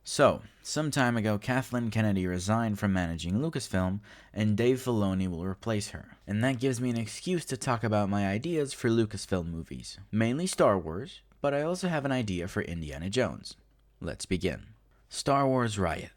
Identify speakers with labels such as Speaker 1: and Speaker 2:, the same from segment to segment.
Speaker 1: So, some time ago, Kathleen Kennedy resigned from managing Lucasfilm, and Dave Filoni will replace her. And that gives me an excuse to talk about my ideas for Lucasfilm movies. Mainly Star Wars, but I also have an idea for Indiana Jones. Let's begin. Star Wars Riot.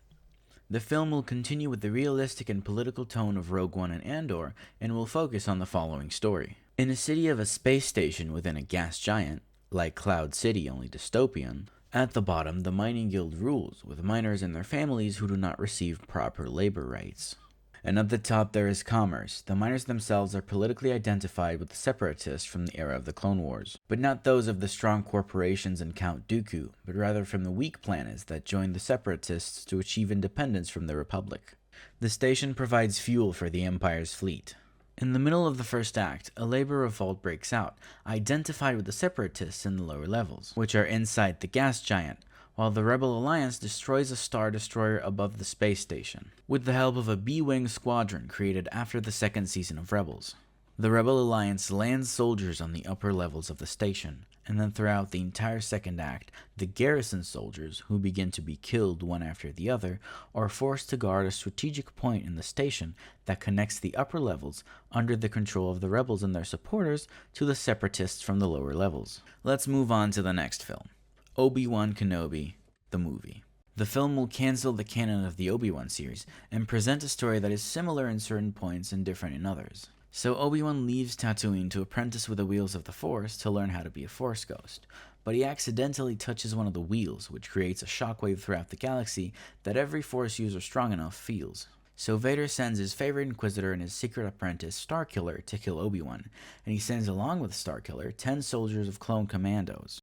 Speaker 1: The film will continue with the realistic and political tone of Rogue One and Andor, and will focus on the following story. In a city of a space station within a gas giant, like Cloud City, only dystopian, at the bottom, the mining guild rules, with miners and their families who do not receive proper labor rights. And at the top there is commerce. The miners themselves are politically identified with the separatists from the era of the Clone Wars, but not those of the strong corporations and Count Dooku, but rather from the weak planets that joined the separatists to achieve independence from the Republic. The station provides fuel for the Empire's fleet. In the middle of the first act, a labor revolt breaks out, identified with the separatists in the lower levels, which are inside the gas giant, while the Rebel Alliance destroys a Star Destroyer above the space station, with the help of a B-Wing squadron created after the second season of Rebels. The Rebel Alliance lands soldiers on the upper levels of the station, and then throughout the entire second act, the garrison soldiers, who begin to be killed one after the other, are forced to guard a strategic point in the station that connects the upper levels under the control of the rebels and their supporters to the separatists from the lower levels. Let's move on to the next film. Obi-Wan Kenobi, the movie. The film will cancel the canon of the Obi-Wan series and present a story that is similar in certain points and different in others. So Obi-Wan leaves Tatooine to apprentice with the wheels of the Force to learn how to be a Force ghost, but he accidentally touches one of the wheels, which creates a shockwave throughout the galaxy that every Force user strong enough feels. So Vader sends his favorite Inquisitor and his secret apprentice, Starkiller, to kill Obi-Wan, and he sends along with Starkiller 10 soldiers of clone commandos.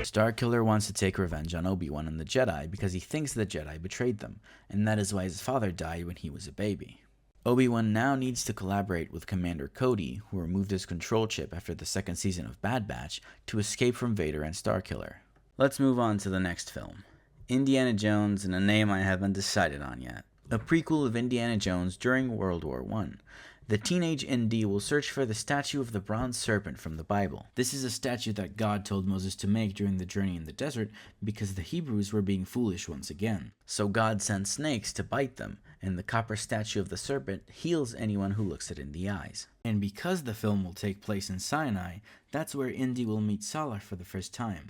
Speaker 1: Starkiller wants to take revenge on Obi-Wan and the Jedi because he thinks the Jedi betrayed them, and that is why his father died when he was a baby. Obi-Wan now needs to collaborate with Commander Cody, who removed his control chip after the second season of Bad Batch, to escape from Vader and Starkiller. Let's move on to the next film. Indiana Jones, and a name I haven't decided on yet. A prequel of Indiana Jones during World War I. The teenage Indy will search for the statue of the bronze serpent from the Bible. This is a statue that God told Moses to make during the journey in the desert because the Hebrews were being foolish once again. So God sent snakes to bite them, and the copper statue of the serpent heals anyone who looks it in the eyes. And because the film will take place in Sinai, that's where Indy will meet Salah for the first time.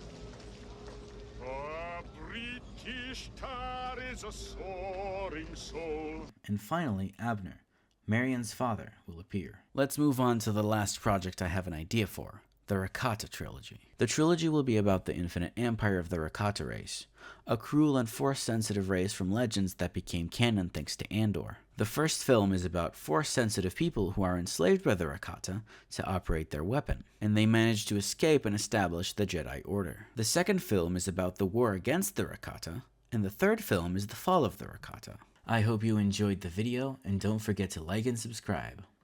Speaker 2: British tar is a soaring soul.
Speaker 1: And finally, Abner, Marion's father, will appear. Let's move on to the last project I have an idea for, the Rakata trilogy. The trilogy will be about the infinite empire of the Rakata race, a cruel and force-sensitive race from legends that became canon thanks to Andor. The first film is about force-sensitive people who are enslaved by the Rakata to operate their weapon, and they manage to escape and establish the Jedi Order. The second film is about the war against the Rakata, and the third film is the fall of the Rakata. I hope you enjoyed the video, and don't forget to like and subscribe.